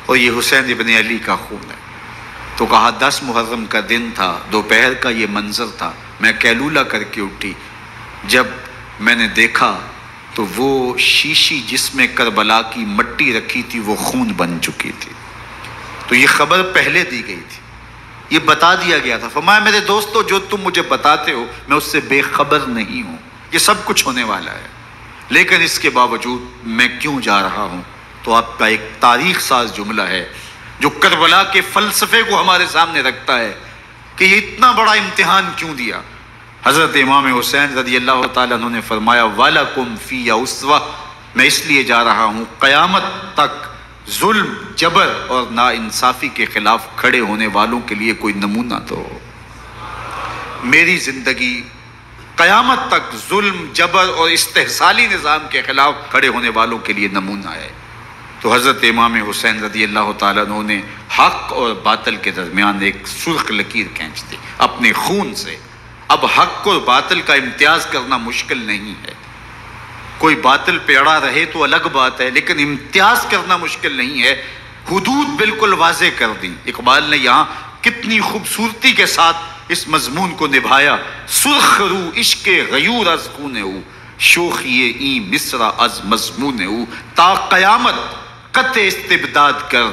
اور یہ حسین ابن علی کا خون ہے۔ تو کہا 10 محرم کا دن تھا، دوپہر کا یہ منظر تھا، میں قیلولہ کر کے اٹھی، جب میں نے دیکھا تو وہ شیشی جس میں کربلا کی مٹی رکھی تھی وہ خون بن چکی تھی۔ تو یہ خبر پہلے دی گئی تھی، یہ بتا دیا گیا تھا۔ فرمایا میرے دوستو جو تم مجھے بتاتے ہو میں اس سے بے خبر نہیں ہوں، یہ سب کچھ ہونے والا ہے، لیکن اس کے باوجود میں کیوں جا رہا ہوں؟ تو آپ کا ایک تاریخ ساز جملہ ہے جو کربلا کے فلسفے کو ہمارے سامنے رکھتا ہے کہ یہ اتنا بڑا امتحان کیوں دیا۔ حضرت امام حسین رضی اللہ تعالیٰ عنہ نے فرمایا وَلَكُمْ فِيَّ أُسْوَةٌ، میں اس لیے جا رہا ہوں قیامت تک ظلم، جبر اور ناانصافی کے خلاف کھڑے ہونے والوں کے لیے کوئی نمونہ تو ہو۔ میری زندگی قیامت تک ظلم، جبر اور استحصالی نظام کے خلاف کھڑے ہونے والوں کے لیے نمونہ ہے۔ تو حضرت امام حسین رضی اللہ تعالیٰ عنہ نے حق اور باطل کے درمیان ایک سرخ لکیر کھینچ دی اپنے خون سے۔ اب حق اور باطل کا امتیاز کرنا مشکل نہیں ہے، کوئی باطل پہ اڑا رہے تو الگ بات ہے، لیکن امتیاز کرنا مشکل نہیں ہے۔ حدود بالکل واضح کر دی۔ اقبال نے یہاں کتنی خوبصورتی کے ساتھ اس مضمون کو نبھایا۔ سرخ رو عشق غیور از خون او، شوخی این مصرع از مضمون او، تا قیامت قطع استبداد کر،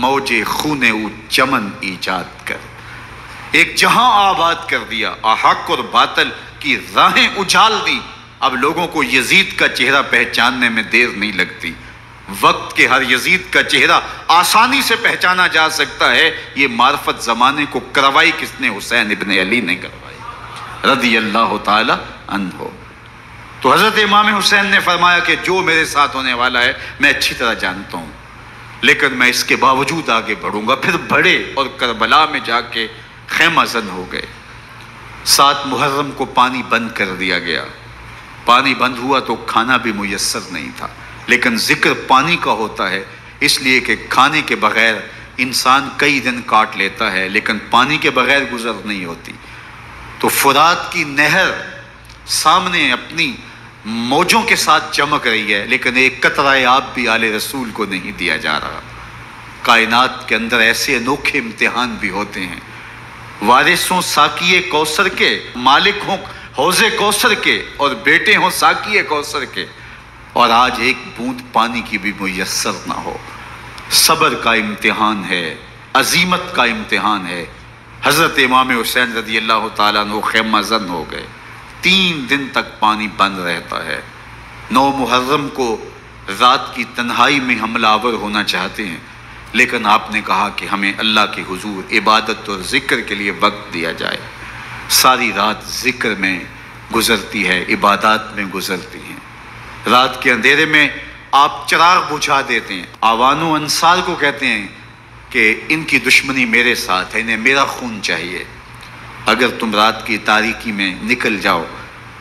موج خون او چمن ایجاد کر۔ ایک جہاں آباد کر دیا، حق اور باطل کی راہیں اجال دی۔ اب لوگوں کو یزید کا چہرہ پہچاننے میں دیر نہیں لگتی، وقت کے ہر یزید کا چہرہ آسانی سے پہچانا جا سکتا ہے۔ یہ معرفت زمانے کو کروائی کس نے؟ حسین ابن علی نے کروائی رضی اللہ تعالی عنہ۔ تو حضرت امام حسین نے فرمایا کہ جو میرے ساتھ ہونے والا ہے میں اچھی طرح جانتا ہوں، لیکن میں اس کے باوجود آگے بڑھوں گا۔ پھر بڑھے اور کربلا میں جا کے خیمہ زن ہو گئے۔ 7 محرم کو پانی بند کر دیا گیا۔ پانی بند ہوا تو کھانا بھی میسر نہیں تھا، لیکن ذکر پانی کا ہوتا ہے اس لیے کہ کھانے کے بغیر انسان کئی دن کاٹ لیتا ہے، لیکن پانی کے بغیر گزر نہیں ہوتی۔ تو فرات کی نہر سامنے اپنی موجوں کے ساتھ چمک رہی ہے، لیکن ایک قطرہ آب بھی آل رسول کو نہیں دیا جا رہا۔ کائنات کے اندر ایسے انوکھے امتحان بھی ہوتے ہیں۔ وارث ہوں ساقی کوثر کے، مالک ہوں حوض کوثر کے، اور بیٹے ہوں ساقی کوثر کے، اور آج ایک بوند پانی کی بھی میسر نہ ہو۔ صبر کا امتحان ہے، عزیمت کا امتحان ہے۔ حضرت امام حسین رضی اللہ تعالیٰ عنہ خیمہ زن ہو گئے۔ 3 دن تک پانی بند رہتا ہے۔ 9 محرم کو رات کی تنہائی میں حملہ آور ہونا چاہتے ہیں، لیکن آپ نے کہا کہ ہمیں اللہ کے حضور عبادت اور ذکر کے لیے وقت دیا جائے۔ ساری رات ذکر میں گزرتی ہے، عبادات میں گزرتی ہیں۔ رات کے اندھیرے میں آپ چراغ بجھا دیتے ہیں۔ آوان و انصار کو کہتے ہیں کہ ان کی دشمنی میرے ساتھ ہے، انہیں میرا خون چاہیے، اگر تم رات کی تاریکی میں نکل جاؤ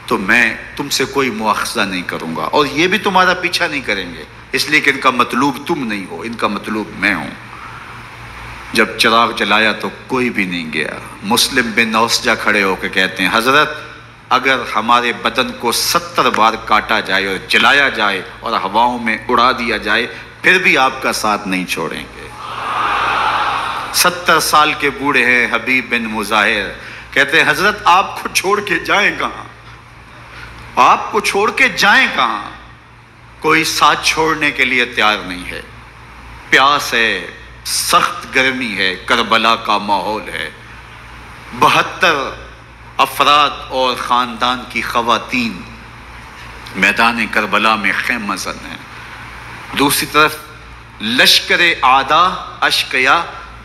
تو میں تم سے کوئی مواخذہ نہیں کروں گا، اور یہ بھی تمہارا پیچھا نہیں کریں گے، اس لیے کہ ان کا مطلوب تم نہیں ہو، ان کا مطلوب میں ہوں۔ جب چراغ جلایا تو کوئی بھی نہیں گیا۔ مسلم بن نوسجہ کھڑے ہو کے کہتے ہیں حضرت اگر ہمارے بدن کو 70 بار کاٹا جائے اور جلایا جائے اور ہواؤں میں اڑا دیا جائے پھر بھی آپ کا ساتھ نہیں چھوڑیں گے۔ 70 سال کے بوڑھے ہیں حبیب بن مظاہر، کہتے ہیں حضرت آپ کو چھوڑ کے جائیں کہاں، آپ کو چھوڑ کے جائیں کہاں؟ کوئی ساتھ چھوڑنے کے لیے تیار نہیں ہے۔ پیاس ہے، سخت گرمی ہے، کربلا کا ماحول ہے، 72 افراد اور خاندان کی خواتین میدان کربلا میں خیمہ زن ہیں۔ دوسری طرف لشکر اعداء اشقیا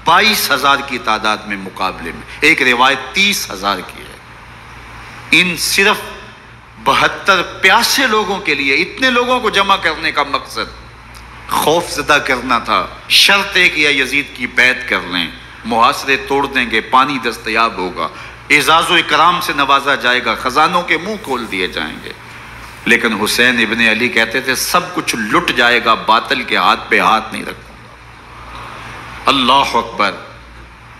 22,000 کی تعداد میں مقابلے میں، ایک روایت 30,000 کی ہے۔ ان صرف 72 پیاسے لوگوں کے لیے اتنے لوگوں کو جمع کرنے کا مقصد خوف زدہ کرنا تھا۔ شرط ہے کہ یزید کی بیعت کر لیں، محاصرے توڑ دیں گے، پانی دستیاب ہوگا، اعزاز و اکرام سے نوازا جائے گا، خزانوں کے منہ کھول دیے جائیں گے۔ لیکن حسین ابن علی کہتے تھے سب کچھ لٹ جائے گا، باطل کے ہاتھ پہ ہاتھ نہیں رکھوں گا۔ اللہ اکبر۔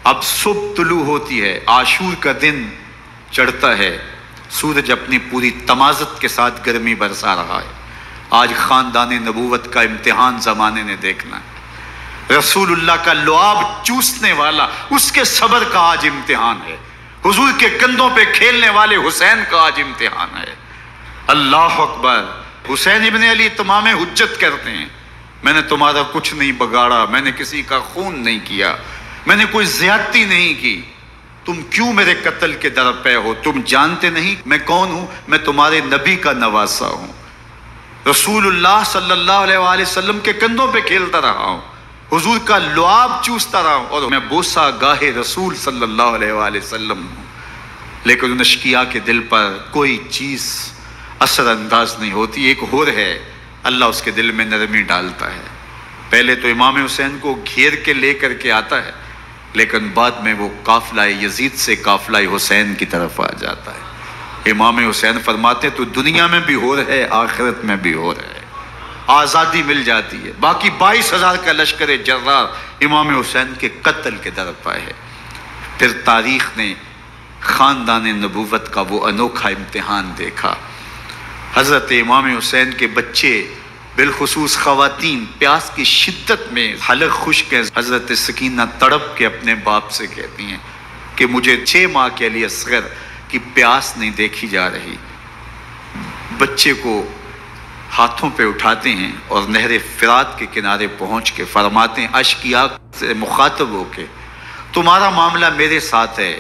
اب صبح طلوع ہوتی ہے، عاشور کا دن چڑھتا ہے، سورج اپنی پوری تمازت کے ساتھ گرمی برسا رہا ہے۔ آج خاندان نبوت کا امتحان زمانے نے دیکھنا ہے۔ رسول اللہ کا لعاب چوسنے والا، اس کے صبر کا آج امتحان ہے۔ حضور کے کندھوں پہ کھیلنے والے حسین کا آج امتحان ہے۔ اللہ اکبر۔ حسین ابن علی تمام حجت کرتے ہیں، میں نے تمہارا کچھ نہیں بگاڑا، میں نے کسی کا خون نہیں کیا، میں نے کوئی زیادتی نہیں کی، تم کیوں میرے قتل کے در پہ ہو؟ تم جانتے نہیں میں کون ہوں؟ میں تمہارے نبی کا نواسا ہوں، رسول اللہ صلی اللہ علیہ وآلہ وسلم کے کندھوں پہ کھیلتا رہا ہوں، حضور کا لعاب چوستا رہا ہوں، اور میں بوسہ گاہ رسول صلی اللہ علیہ وآلہ وسلم ہوں۔ لیکن ان اشقیاء کے دل پر کوئی چیز اثر انداز نہیں ہوتی۔ ایک ہور ہے، اللہ اس کے دل میں نرمی ڈالتا ہے۔ پہلے تو امام حسین کو گھیر کے لے کر کے آتا ہے، لیکن بعد میں وہ قافلہ یزید سے قافلہ حسین کی طرف آ جاتا ہے۔ امام حسین فرماتے تو دنیا میں بھی ہور ہے، آخرت میں بھی ہور ہے، آزادی مل جاتی ہے۔ باقی 22,000 کا لشکر جرار امام حسین کے قتل کے در پہ ہے۔ پھر تاریخ نے خاندان نبوت کا وہ انوکھا امتحان دیکھا۔ حضرت امام حسین کے بچے، بالخصوص خواتین، پیاس کی شدت میں حلق خشک ہے۔ حضرت سکینہ تڑپ کے اپنے باپ سے کہتی ہیں کہ مجھے 6 ماہ کے علی اصغر کی پیاس نہیں دیکھی جا رہی۔ بچے کو ہاتھوں پہ اٹھاتے ہیں اور نہر فرات کے کنارے پہنچ کے فرماتے ہیں اشقیاء سے مخاطب ہو کے، تمہارا معاملہ میرے ساتھ ہے،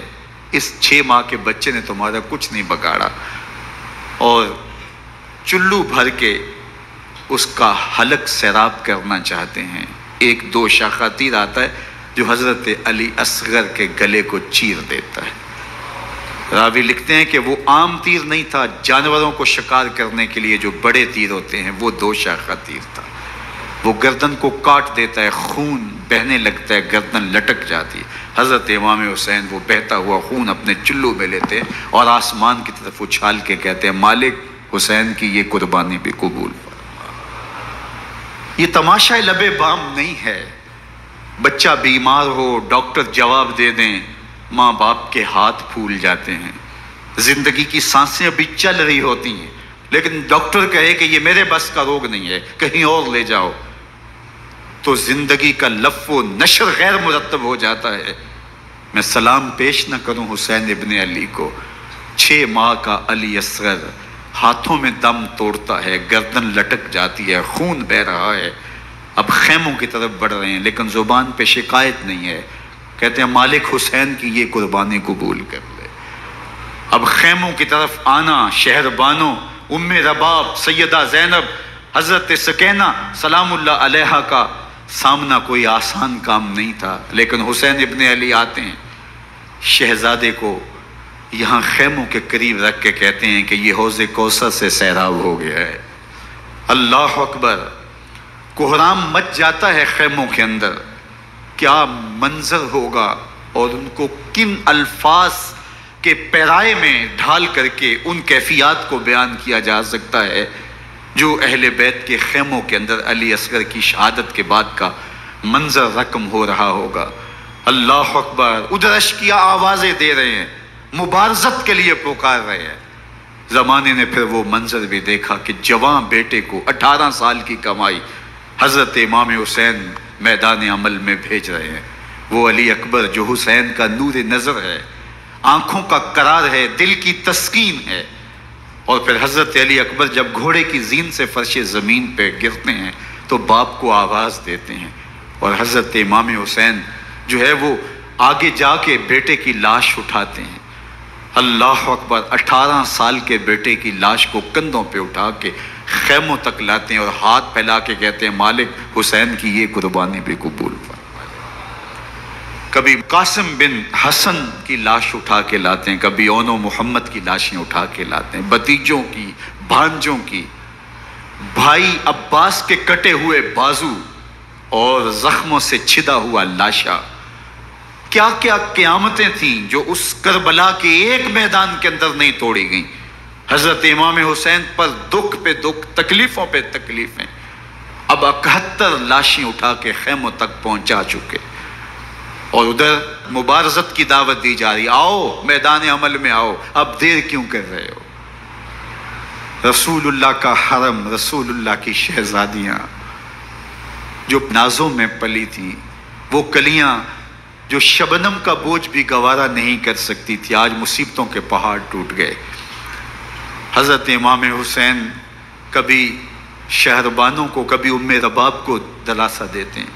اس 6 ماہ کے بچے نے تمہارا کچھ نہیں بگاڑا، اور چلو بھر کے اس کا حلق سیراب کرنا چاہتے ہیں۔ ایک 2 شاخہ تیر آتا ہے جو حضرت علی اصغر کے گلے کو چیر دیتا ہے۔ راوی لکھتے ہیں کہ وہ عام تیر نہیں تھا، جانوروں کو شکار کرنے کے لیے جو بڑے تیر ہوتے ہیں وہ 2 شاخہ تیر تھا۔ وہ گردن کو کاٹ دیتا ہے، خون بہنے لگتا ہے، گردن لٹک جاتی ہے۔ حضرت امام حسین وہ بہتا ہوا خون اپنے چلو میں لیتے ہیں اور آسمان کی طرف اچھال کے کہتے ہیں مالک حسین کی یہ قربانی بھی قبول فرما۔ یہ تماشا لبے بام نہیں ہے۔ بچہ بیمار ہو، ڈاکٹر جواب دے دیں، ماں باپ کے ہاتھ پھول جاتے ہیں۔ زندگی کی سانسیں ابھی چل رہی ہوتی ہیں، لیکن ڈاکٹر کہے کہ یہ میرے بس کا روگ نہیں ہے، کہیں اور لے جاؤ، تو زندگی کا لف و نشر غیر مرتب ہو جاتا ہے۔ میں سلام پیش نہ کروں حسین ابن علی کو، 6 ماہ کا علی اصغر ہاتھوں میں دم توڑتا ہے، گردن لٹک جاتی ہے، خون بہہ رہا ہے۔ اب خیموں کی طرف بڑھ رہے ہیں، لیکن زبان پہ شکایت نہیں ہے۔ کہتے ہیں مالک حسین کی یہ قربانی قبول کر لے۔ اب خیموں کی طرف آنا، شہر بانو، ام رباب، سیدہ زینب، حضرت سکینہ سلام اللہ علیہا کا سامنا کوئی آسان کام نہیں تھا، لیکن حسین ابن علی آتے ہیں، شہزادے کو یہاں خیموں کے قریب رکھ کے کہتے ہیں کہ یہ حوض کوثر سے سیراب ہو گیا ہے۔ اللہ اکبر۔ کوہرام مچ جاتا ہے خیموں کے اندر، کیا منظر ہوگا اور ان کو کن الفاظ کے پیرائے میں ڈھال کر کے ان کیفیات کو بیان کیا جا سکتا ہے جو اہل بیت کے خیموں کے اندر علی اصغر کی شہادت کے بعد کا منظر رقم ہو رہا ہوگا۔ اللہ اکبر۔ ادھر اشقیاء آوازیں دے رہے ہیں، مبارزت کے لیے پکار رہے ہیں۔ زمانے نے پھر وہ منظر بھی دیکھا کہ جوان بیٹے کو 18 سال کی کمائی حضرت امام حسین میدان عمل میں بھیج رہے ہیں۔ وہ علی اکبر جو حسین کا نور نظر ہے، آنکھوں کا قرار ہے، دل کی تسکین ہے۔ اور پھر حضرت علی اکبر جب گھوڑے کی زین سے فرش زمین پہ گرتے ہیں تو باپ کو آواز دیتے ہیں، اور حضرت امام حسین جو ہے وہ آگے جا کے بیٹے کی لاش اٹھاتے ہیں۔ اللہ اکبر۔ 18 سال کے بیٹے کی لاش کو کندھوں پہ اٹھا کے خیموں تک لاتے ہیں اور ہاتھ پھیلا کے کہتے ہیں مالک حسین کی یہ قربانی بھی قبول فرما۔ کبھی قاسم بن حسن کی لاش اٹھا کے لاتے ہیں، کبھی اون و محمد کی لاشیں اٹھا کے لاتے ہیں، بتیجوں کی، بھانجوں کی، بھائی عباس کے کٹے ہوئے بازو اور زخموں سے چھدا ہوا لاشا۔ کیا کیا قیامتیں تھیں جو اس کربلا کے ایک میدان کے اندر نہیں توڑی گئیں۔ حضرت امام حسین پر دکھ پہ دکھ، تکلیفوں پہ تکلیفیں۔ اب 71 لاشیں اٹھا کے خیموں تک پہنچا چکے، اور ادھر مبارزت کی دعوت دی جا رہی، آؤ میدان عمل میں آؤ، اب دیر کیوں کر رہے ہو؟ رسول اللہ کا حرم، رسول اللہ کی شہزادیاں جو نازوں میں پلی تھی، وہ کلیاں جو شبنم کا بوجھ بھی گوارا نہیں کر سکتی تھی، آج مصیبتوں کے پہاڑ ٹوٹ گئے۔ حضرت امام حسین کبھی شہربانوں کو، کبھی ام رباب کو دلاسا دیتے ہیں،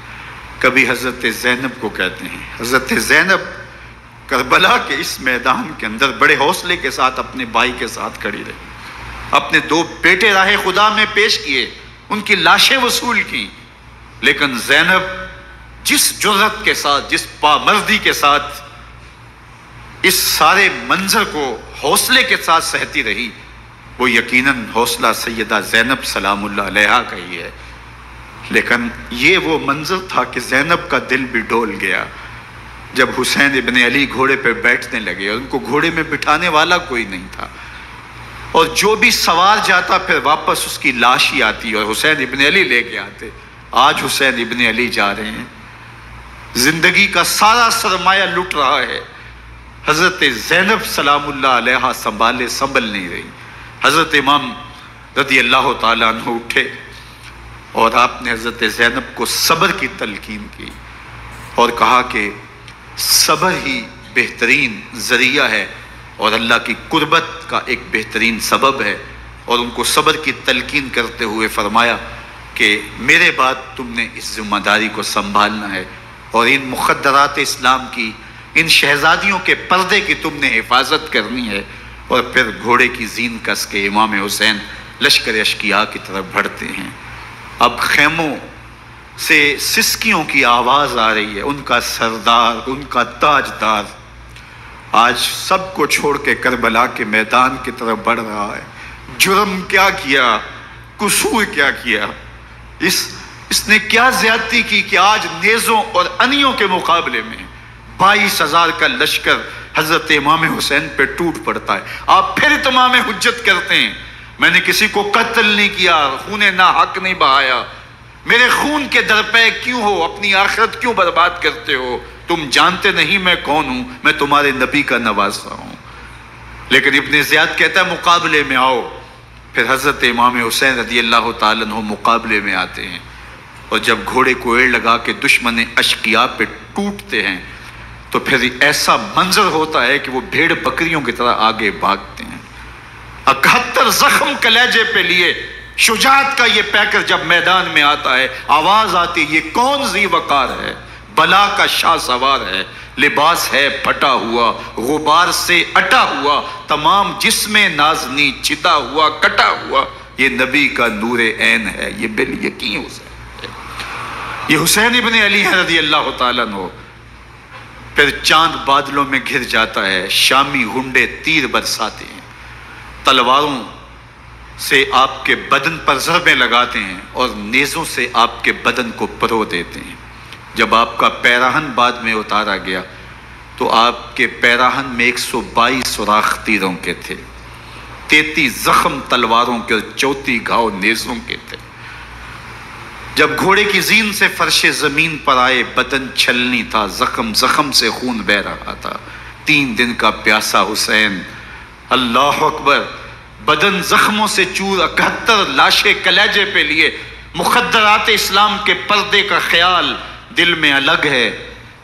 کبھی حضرت زینب کو کہتے ہیں۔ حضرت زینب کربلا کے اس میدان کے اندر بڑے حوصلے کے ساتھ اپنے بھائی کے ساتھ کھڑی رہی، اپنے 2 بیٹے راہ خدا میں پیش کیے، ان کی لاشیں وصول کی، لیکن زینب جس جرأت کے ساتھ، جس پامردی کے ساتھ اس سارے منظر کو حوصلے کے ساتھ سہتی رہی، وہ یقیناً حوصلہ سیدہ زینب سلام اللہ علیہا کا ہی ہے۔ لیکن یہ وہ منظر تھا کہ زینب کا دل بھی ڈول گیا جب حسین ابن علی گھوڑے پہ بیٹھنے لگے، اور ان کو گھوڑے میں بٹھانے والا کوئی نہیں تھا، اور جو بھی سوار جاتا پھر واپس اس کی لاش ہی آتی اور حسین ابن علی لے کے آتے۔ آج حسین ابن علی جا رہے ہیں، زندگی کا سارا سرمایہ لٹ رہا ہے، حضرت زینب سلام اللہ علیہا سنبھل نہیں رہی۔ حضرت امام رضی اللہ تعالیٰ عنہ اٹھے اور آپ نے حضرت زینب کو صبر کی تلقین کی اور کہا کہ صبر ہی بہترین ذریعہ ہے اور اللہ کی قربت کا ایک بہترین سبب ہے، اور ان کو صبر کی تلقین کرتے ہوئے فرمایا کہ میرے بعد تم نے اس ذمہ داری کو سنبھالنا ہے، اور ان مخدرات اسلام کی، ان شہزادیوں کے پردے کی تم نے حفاظت کرنی ہے۔ اور پھر گھوڑے کی زین کس کے امام حسین لشکر اشقیاء کی طرف بڑھتے ہیں۔ اب خیموں سے سسکیوں کی آواز آ رہی ہے، ان کا سردار، ان کا تاجدار آج سب کو چھوڑ کے کربلا کے میدان کی طرف بڑھ رہا ہے۔ جرم کیا کیا، قصور کیا کیا، اس نے کیا زیادتی کی کہ آج نیزوں اور انیوں کے مقابلے میں 22,000 کا لشکر حضرت امام حسین پہ ٹوٹ پڑتا ہے۔ آپ پھر اتمام حجت کرتے ہیں، میں نے کسی کو قتل نہیں کیا، خون ناحق نہیں بہایا، میرے خون کے درپے کیوں ہو، اپنی آخرت کیوں برباد کرتے ہو؟ تم جانتے نہیں میں کون ہوں، میں تمہارے نبی کا نواسا ہوں۔ لیکن ابن زیاد کہتا ہے مقابلے میں آؤ۔ پھر حضرت امام حسین رضی اللہ تعالیٰ عنہ مقابلے میں آتے ہیں، اور جب گھوڑے کو ایڑ لگا کے دشمن اشقیاء پہ ٹوٹتے ہیں تو پھر ایسا منظر ہوتا ہے کہ وہ بھیڑ بکریوں کی طرح آگے بھاگتے ہیں۔ 71 زخم کلیجے پہ لیے شجاعت کا یہ پیکر جب میدان میں آتا ہے، آواز آتی، یہ کون ذی وقار ہے، بلا کا شاہ سوار ہے، لباس ہے پھٹا ہوا، غبار سے اٹا ہوا، تمام جسم نازنی چتا ہوا کٹا ہوا، یہ نبی کا نور عین ہے، یہ بال یقین حسین ہے، یہ حسین ابن علی ہے رضی اللہ تعالیٰ عنہ۔ پھر چاند بادلوں میں گھر جاتا ہے، شامی ہنڈے تیر برساتے ہیں، تلواروں سے آپ کے بدن پر ضربیں لگاتے ہیں اور نیزوں سے آپ کے بدن کو پرو دیتے ہیں۔ جب آپ کا پیراہن بعد میں اتارا گیا تو آپ کے پیراہن میں 122 سوراخ تیروں کے تھے، 33 زخم تلواروں کے اور 34 گھاؤ نیزوں کے تھے۔ جب گھوڑے کی زین سے فرش زمین پر آئے، بدن چھلنی تھا، زخم زخم سے خون بہ رہا تھا، 3 دن کا پیاسا حسین، اللہ اکبر، بدن زخموں سے چور، 71 لاشیں کلیجے پہ لیے، مخدرات اسلام کے پردے کا خیال دل میں الگ ہے،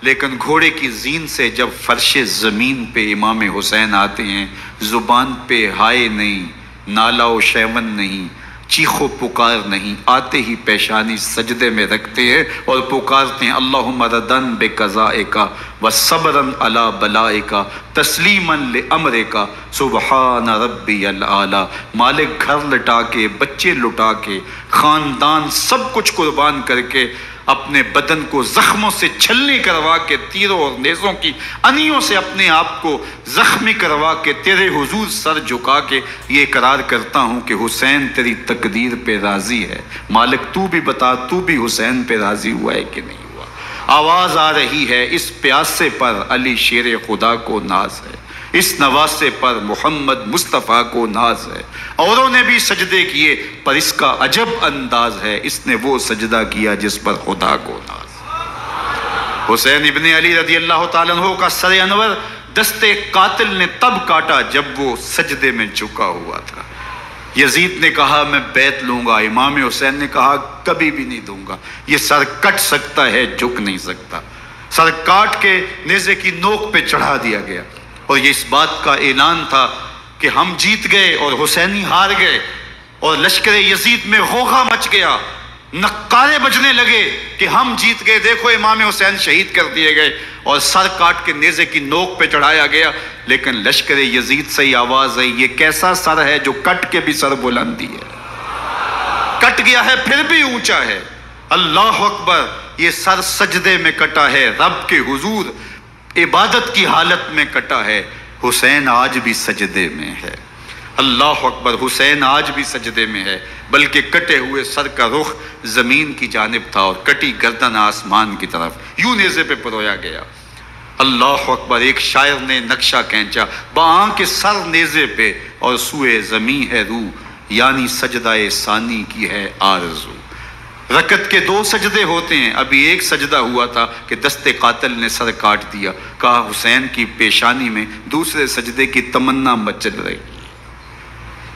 لیکن گھوڑے کی زین سے جب فرش زمین پہ امام حسین آتے ہیں، زبان پہ ہائے نہیں، نالا و شیون نہیں، چیخ و پکار نہیں، آتے ہی پیشانی سجدے میں رکھتے ہیں اور پکارتے ہیں اللہم ردن بقضائک وصبرن علی بلائک تسلیما لامرک سبحان ربی الاعلی۔ مالک گھر لٹا کے، بچے لٹا کے، خاندان سب کچھ قربان کر کے، اپنے بدن کو زخموں سے چھلنی کروا کے، تیروں اور نیزوں کی انیوں سے اپنے آپ کو زخمی کروا کے، تیرے حضور سر جھکا کے یہ اقرار کرتا ہوں کہ حسین تیری تقدیر پہ راضی ہے، مالک تو بھی بتا، تو بھی حسین پہ راضی ہوا ہے کہ نہیں ہوا۔ آواز آ رہی ہے، اس پیاسے پر علی شیر خدا کو ناز ہے، اس نواسے پر محمد مصطفیٰ کو ناز ہے۔ اوروں نے بھی سجدے کیے پر اس کا عجب انداز ہے، اس نے وہ سجدہ کیا جس پر خدا کو ناز ہے۔ حسین ابن علی رضی اللہ تعالیٰ عنہ کا سر انور دستے قاتل نے تب کاٹا جب وہ سجدے میں جھکا ہوا تھا۔ یزید نے کہا میں بیعت لوں گا، امام حسین نے کہا کبھی بھی نہیں دوں گا، یہ سر کٹ سکتا ہے جھک نہیں سکتا۔ سر کاٹ کے نیزے کی نوک پہ چڑھا دیا گیا، اور یہ اس بات کا اعلان تھا کہ ہم جیت گئے اور حسینی ہار گئے، اور لشکر یزید میں غوغا مچ گیا، نقارے بجنے لگے کہ ہم جیت گئے، دیکھو امام حسین شہید کر دیے گئے، اور سر کاٹ کے نیزے کی نوک پہ چڑھایا گیا۔ لیکن لشکر یزید سے ہی آواز آئی، یہ کیسا سر ہے جو کٹ کے بھی سر بلندی ہے، کٹ گیا ہے پھر بھی اونچا ہے۔ اللہ اکبر، یہ سر سجدے میں کٹا ہے، رب کے حضور عبادت کی حالت میں کٹا ہے۔ حسین آج بھی سجدے میں ہے، اللہ اکبر، حسین آج بھی سجدے میں ہے، بلکہ کٹے ہوئے سر کا رخ زمین کی جانب تھا اور کٹی گردن آسمان کی طرف، یوں نیزے پہ پرویا گیا۔ اللہ اکبر، ایک شاعر نے نقشہ کھینچا، باں کے سر نیزے پہ اور سوئے زمین ہے روح، یعنی سجدہ ثانی کی ہے آرزو۔ رکعت کے 2 سجدے ہوتے ہیں، ابھی ایک سجدہ ہوا تھا کہ دست قاتل نے سر کاٹ دیا، کہا حسین کی پیشانی میں دوسرے سجدے کی تمنا مچل رہی۔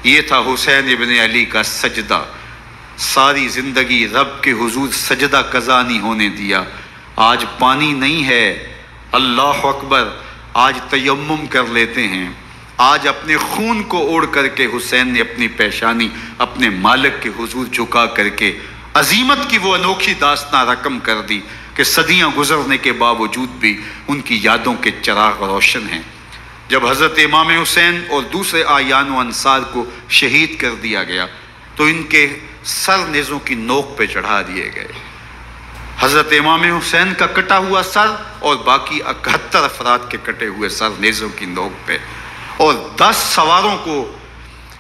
یہ تھا حسین ابن علی کا سجدہ، ساری زندگی رب کے حضور سجدہ قضا نہیں ہونے دیا۔ آج پانی نہیں ہے، اللہ اکبر، آج تیمم کر لیتے ہیں، آج اپنے خون کو اوڑھ کر کے حسین نے اپنی پیشانی اپنے مالک کے حضور جھکا کر کے عظیمت کی وہ انوکھی داستان رقم کر دی کہ صدیاں گزرنے کے باوجود بھی ان کی یادوں کے چراغ روشن ہیں۔ جب حضرت امام حسین اور دوسرے آیان و انصار کو شہید کر دیا گیا تو ان کے سر نیزوں کی نوک پہ چڑھا دیے گئے۔ حضرت امام حسین کا کٹا ہوا سر اور باقی 71 افراد کے کٹے ہوئے سر نیزوں کی نوک پہ، اور 10 سواروں کو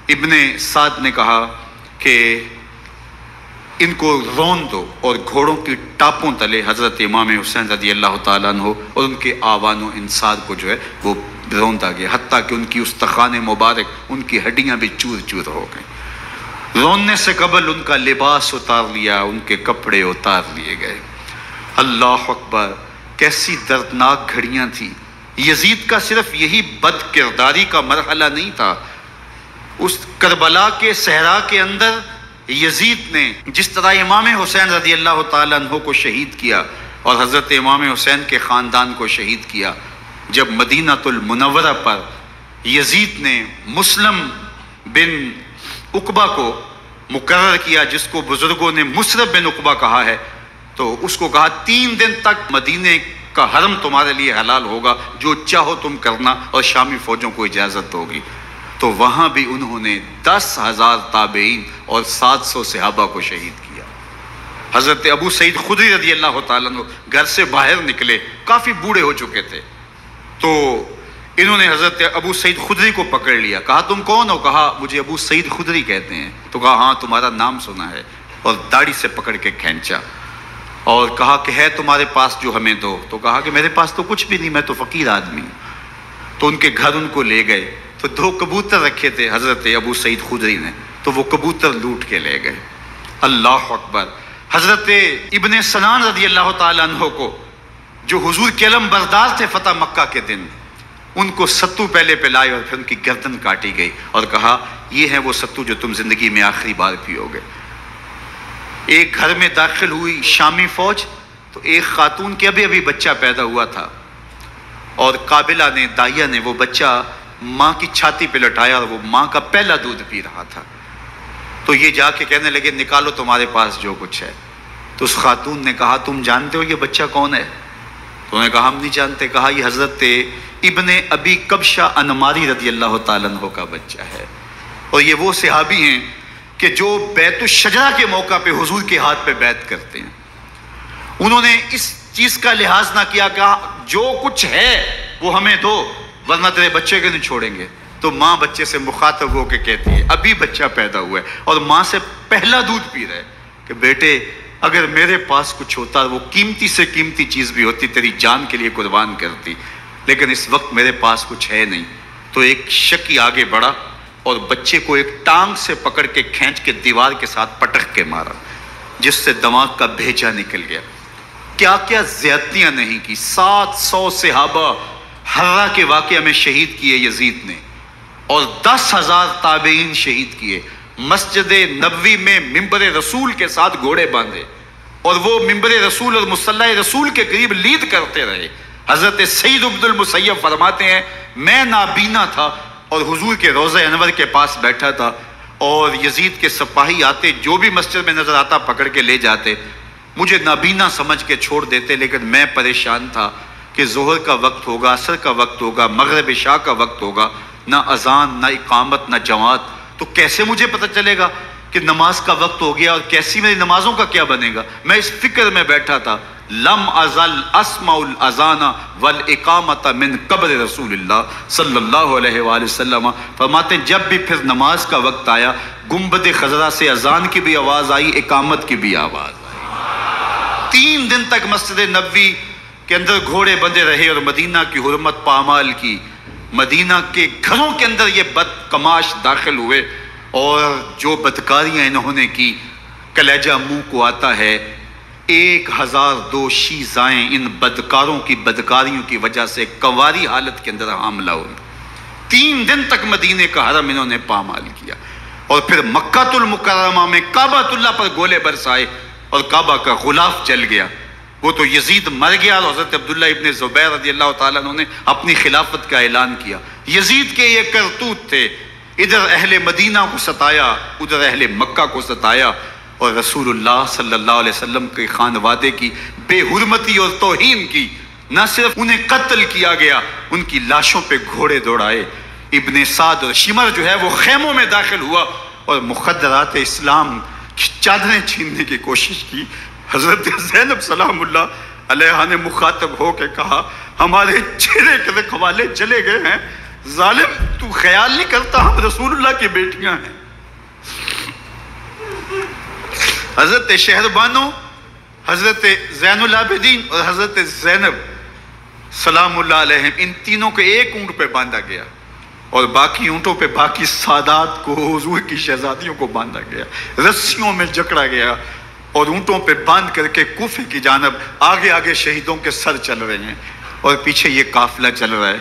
ابن سعد نے کہا کہ ان کو رون دو، اور گھوڑوں کی ٹاپوں تلے حضرت امام حسین رضی اللہ تعالیٰ عنہ اور ان کے آوان و انصار کو جو ہے وہ روندا گیا، حتیٰ کہ ان کی استخوان مبارک، ان کی ہڈیاں بھی چور چور ہو گئیں۔ روننے سے قبل ان کا لباس اتار لیا، ان کے کپڑے اتار لیے گئے۔ اللہ اکبر، کیسی دردناک گھڑیاں تھیں۔ یزید کا صرف یہی بد کرداری کا مرحلہ نہیں تھا، اس کربلا کے صحرا کے اندر یزید نے جس طرح امام حسین رضی اللہ تعالیٰ عنہ کو شہید کیا اور حضرت امام حسین کے خاندان کو شہید کیا، جب مدینہ المنورہ پر یزید نے مسلم بن عقبہ کو مقرر کیا، جس کو بزرگوں نے مصرف بن عقبہ کہا ہے، تو اس کو کہا 3 دن تک مدینے کا حرم تمہارے لیے حلال ہوگا، جو چاہو تم کرنا، اور شامی فوجوں کو اجازت ہوگی۔ تو وہاں بھی انہوں نے 10,000 تابعین اور 700 صحابہ کو شہید کیا۔ حضرت ابو سعید خدری رضی اللہ تعالیٰ عنہ گھر سے باہر نکلے، کافی بوڑھے ہو چکے تھے، تو انہوں نے حضرت ابو سعید خدری کو پکڑ لیا، کہا تم کون ہو؟ کہا مجھے ابو سعید خدری کہتے ہیں۔ تو کہا ہاں تمہارا نام سنا ہے، اور داڑھی سے پکڑ کے کھینچا اور کہا کہ ہے تمہارے پاس جو ہمیں دو؟ تو کہا کہ میرے پاس تو کچھ بھی نہیں، میں تو فقیر آدمی ہوں۔ تو ان کے گھر ان کو لے گئے، تو 2 کبوتر رکھے تھے حضرت ابو سعید خدری نے، تو وہ کبوتر لوٹ کے لے گئے۔ اللہ اکبر، حضرت ابن سنان رضی اللہ تعالیٰ عنہ کو جو حضور کے علم بردار تھے فتح مکہ کے دن، ان کو ستو پہلے پلائے اور پھر ان کی گردن کاٹی گئی اور کہا یہ ہے وہ ستو جو تم زندگی میں آخری بار پیو گے۔ ایک گھر میں داخل ہوئی شامی فوج، تو ایک خاتون کے ابھی بچہ پیدا ہوا تھا، اور قابلہ نے، دائیا نے وہ بچہ ماں کی چھاتی پہ لٹایا، اور وہ ماں کا پہلا دودھ پی رہا تھا۔ تو یہ جا کے کہنے لگے نکالو تمہارے پاس جو کچھ ہے۔ تو اس خاتون نے کہا تم جانتے ہو یہ بچہ کون ہے؟ تو انہوں نے کہا ہم نہیں جانتے۔ کہا یہ حضرت ابن ابی کبشہ انماری رضی اللہ تعالیٰ عنہ کا بچہ ہے، اور یہ وہ صحابی ہیں کہ جو بیعت الشجرہ کے موقع پہ حضور کے ہاتھ پہ بیعت کرتے ہیں۔ انہوں نے اس چیز کا لحاظ نہ کیا کہ جو کچھ ہے وہ ہمیں دو، ورنہ تیرے بچے کے نہیں چھوڑیں گے۔ تو ماں بچے سے مخاطب ہو کے کہتی ہے، ابھی بچہ پیدا ہوا ہے اور ماں سے پہلا دودھ پی رہا ہے، کہ بیٹے اگر میرے پاس کچھ ہوتا، وہ قیمتی سے قیمتی چیز بھی ہوتی، تیری جان کے لیے قربان کرتی، لیکن اس وقت میرے پاس کچھ ہے نہیں۔ تو ایک شکی آگے بڑھا اور بچے کو ایک ٹانگ سے پکڑ کے کھینچ کے دیوار کے ساتھ پٹک کے مارا، جس سے دماغ کا بھیجا نکل گیا۔ کیا کیا زیادتیاں نہیں کی۔ 700 صحابہ حرہ کے واقعہ میں شہید کیے یزید نے، اور 10,000 تابعین شہید کیے۔ مسجد نبوی میں ممبر رسول کے ساتھ گھوڑے باندھے اور وہ ممبر رسول اور مصلی رسول کے قریب لید کرتے رہے۔ حضرت سید عبد المسیب فرماتے ہیں میں نابینا تھا اور حضور کے روضہ انور کے پاس بیٹھا تھا، اور یزید کے سپاہی آتے، جو بھی مسجد میں نظر آتا پکڑ کے لے جاتے، مجھے نابینا سمجھ کے چھوڑ دیتے، لیکن میں پریشان تھا کہ ظہر کا وقت ہوگا، عصر کا وقت ہوگا، مغرب عشاء کا وقت ہوگا، نہ اذان نہ اقامت نہ جماعت، تو کیسے مجھے پتہ چلے گا کہ نماز کا وقت ہو گیا اور کیسی میری نمازوں کا کیا بنے گا؟ میں اس فکر میں بیٹھا تھا۔ لم ازل اسمع الاذان والاقامت من قبر رسول اللہ صلی اللہ علیہ وآلہ وسلم۔ فرماتے ہیں جب بھی پھر نماز کا وقت آیا، گنبد خضرا سے اذان کی بھی آواز آئی، اقامت کی بھی آواز آئی۔ 3 دن تک مسجد نبوی کے اندر گھوڑے بندے رہے اور مدینہ کی حرمت پامال کی۔ مدینہ کے گھروں کے اندر یہ بدکماش داخل ہوئے اور جو بدکاریاں انہوں نے کی، کلیجہ منہ کو آتا ہے۔ 1002 شیزائیں ان بدکاروں کی بدکاریوں کی وجہ سے کنواری حالت کے اندر حاملہ ہوئی۔ 3 دن تک مدینے کا حرم انہوں نے پامال کیا، اور پھر مکہ المکرمہ میں کعبہ اللہ پر گولے برسائے اور کعبہ کا غلاف جل گیا۔ وہ تو یزید مر گیا اور حضرت عبداللہ ابن زبیر رضی اللہ تعالیٰ عنہ نے اپنی خلافت کا اعلان کیا۔ یزید کے یہ کرتوت تھے، ادھر اہل مدینہ کو ستایا، ادھر اہل مکہ کو ستایا، اور رسول اللہ صلی اللہ علیہ وسلم کے خانوادے کی بے حرمتی اور توہین کی۔ نہ صرف انہیں قتل کیا گیا، ان کی لاشوں پہ گھوڑے دوڑائے۔ ابن سعد اور شمر جو ہے وہ خیموں میں داخل ہوا اور مخدرات اسلام کی چادریں چھیننے کی کوشش کی۔ حضرت زینب سلام اللہ علیہ نے مخاطب ہو کے کہا ہمارے چہرے کے رکھوالے چلے گئے ہیں، ظالم تو خیال نہیں کرتا ہم رسول اللہ کی بیٹیاں ہیں۔ حضرت شہربانو، حضرت زین العابدین اور حضرت زینب سلام اللہ علیہ، ان تینوں کو ایک اونٹ پہ باندھا گیا، اور باقی اونٹوں پہ باقی سادات کو، حضور کی شہزادیوں کو باندھا گیا، رسیوں میں جکڑا گیا، اور اونٹوں پہ باندھ کر کے کوفے کی جانب آگے آگے شہیدوں کے سر چل رہے ہیں، اور پیچھے یہ قافلہ چل رہا ہے۔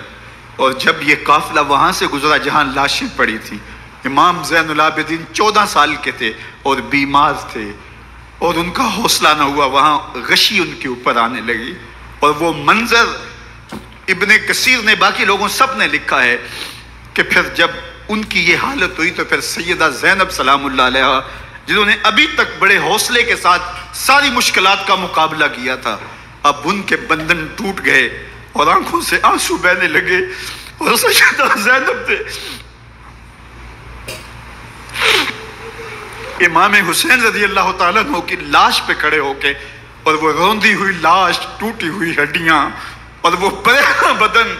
اور جب یہ قافلہ وہاں سے گزرا جہاں لاشیں پڑی تھی، امام زین العابدین 14 سال کے تھے اور بیمار تھے، اور ان کا حوصلہ نہ ہوا، وہاں غشی ان کے اوپر آنے لگی، اور وہ منظر ابن کثیر نے، باقی لوگوں سب نے لکھا ہے کہ پھر جب ان کی یہ حالت ہوئی تو پھر سیدہ زینب سلام اللہ علیہ، جنہوں نے ابھی تک بڑے حوصلے کے ساتھ ساری مشکلات کا مقابلہ کیا تھا، اب ان کے بندھن ٹوٹ گئے اور آنکھوں سے آنسو بہنے لگے، اور سیدہ زینب نے امام حسین رضی اللہ تعالیٰ عنہ کی لاش پہ کھڑے ہو کے، اور وہ روندی ہوئی لاش، ٹوٹی ہوئی ہڈیاں، اور وہ پریشان بدن،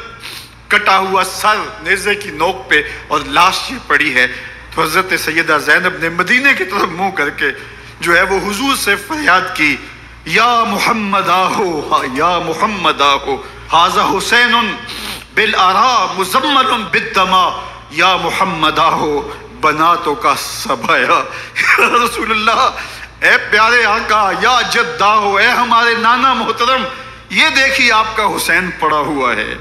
کٹا ہوا سر نیزے کی نوک پہ، اور لاش یہ پڑی ہے، تو حضرت سیدہ زینب نے مدینے کی طرف منہ کر کے جو ہے وہ حضور سے فریاد کی، یا محمد آہو، یا محمد آہو، ھذا حسین بالآراء مزمل بالدماء، یا محمد آہو بناتوں کا سبایا۔ یا رسول اللہ، اے پیارے آقا، یا جد آہو، اے ہمارے نانا محترم، یہ دیکھیے آپ کا حسین پڑا ہوا ہے،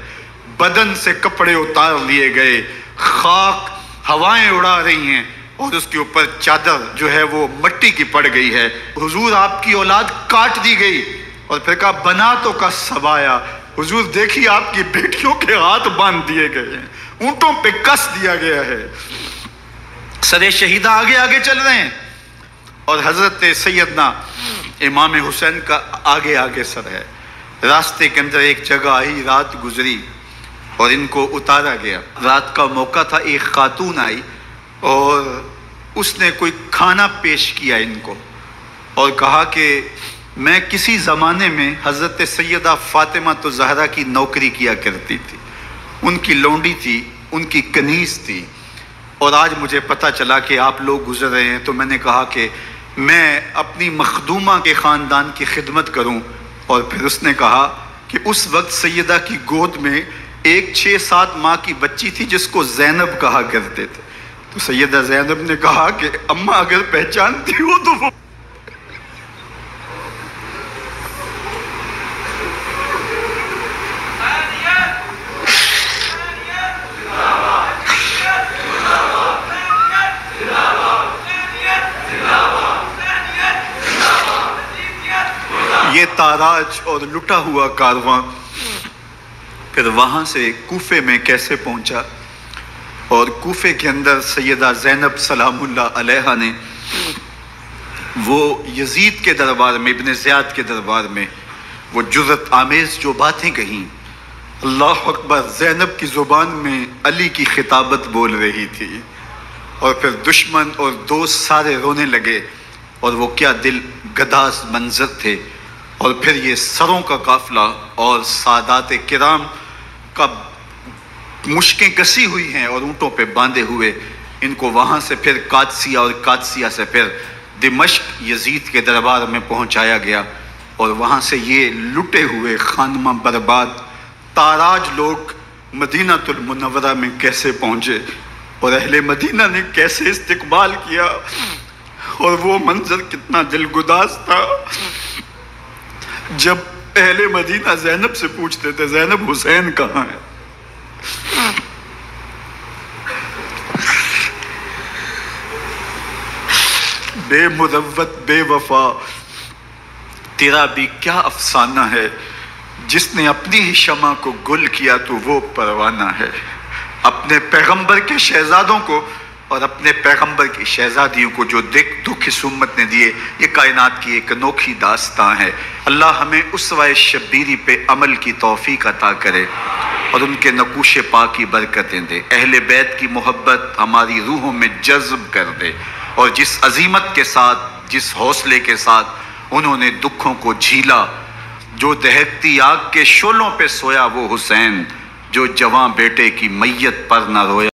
بدن سے کپڑے اتار لیے گئے، خاک ہوائیں اڑا رہی ہیں، اور اس کے اوپر چادر جو ہے وہ مٹی کی پڑ گئی ہے، حضور آپ کی اولاد کاٹ دی گئی، اور پھر کہا بناتوں کا سبایا، حضور دیکھیے آپ کی بیٹیوں کے ہاتھ باندھ دیے گئے ہیں، اونٹوں پہ کس دیا گیا ہے، سر شہیدہ آگے آگے چل رہے ہیں، اور حضرت سیدنا امام حسین کا آگے آگے سر ہے۔ راستے کے اندر ایک جگہ آئی، رات گزری اور ان کو اتارا گیا۔ رات کا موقع تھا، ایک خاتون آئی اور اس نے کوئی کھانا پیش کیا ان کو، اور کہا کہ میں کسی زمانے میں حضرت سیدہ فاطمہ تو زہرا کی نوکری کیا کرتی تھی، ان کی لونڈی تھی، ان کی کنیز تھی، اور آج مجھے پتہ چلا کہ آپ لوگ گزر رہے ہیں، تو میں نے کہا کہ میں اپنی مخدومہ کے خاندان کی خدمت کروں۔ اور پھر اس نے کہا کہ اس وقت سیدہ کی گود میں ایک 6-7 ماہ کی بچی تھی جس کو زینب کہا کرتے تھے، تو سیدہ زینب نے کہا کہ اماں اگر پہچانتی ہو تو وہ تاراج اور لٹا ہوا کارواں پھر وہاں سے کوفے میں کیسے پہنچا، اور کوفے کے اندر سیدہ زینب سلام اللہ علیہا نے وہ یزید کے دربار میں، ابن زیاد کے دربار میں وہ جرأت آمیز جو باتیں کہیں، اللہ اکبر، زینب کی زبان میں علی کی خطابت بول رہی تھی، اور پھر دشمن اور دوست سارے رونے لگے، اور وہ کیا دل گداز منظر تھے، اور پھر یہ سروں کا قافلہ اور سادات کرام کا مشکیں کسی ہوئی ہیں اور اونٹوں پہ باندھے ہوئے، ان کو وہاں سے پھر قادسیہ اور قادسیہ سے پھر دمشق یزید کے دربار میں پہنچایا گیا، اور وہاں سے یہ لٹے ہوئے خانمہ برباد تاراج لوگ مدینہ المنورہ میں کیسے پہنچے، اور اہل مدینہ نے کیسے استقبال کیا، اور وہ منظر کتنا دلگداز تھا جب اہل مدینہ زینب سے پوچھتے تھے زینب حسین کہاں ہے؟ بے مروت بے وفا تیرا بھی کیا افسانہ ہے، جس نے اپنی ہی شمع کو گل کیا تو وہ پروانہ ہے۔ اپنے پیغمبر کے شہزادوں کو اور اپنے پیغمبر کی شہزادیوں کو جو دکھ اس امت نے دیے، یہ کائنات کی ایک انوکھی داستان ہے۔ اللہ ہمیں اسوہ شبیری پہ عمل کی توفیق عطا کرے اور ان کے نقوش پاک کی برکتیں دے، اہل بیت کی محبت ہماری روحوں میں جذب کر دے، اور جس عظیمت کے ساتھ، جس حوصلے کے ساتھ انہوں نے دکھوں کو جھیلا، جو دہکتی آگ کے شعلوں پہ سویا وہ حسین، جو جواں بیٹے کی میت پر نہ رویا۔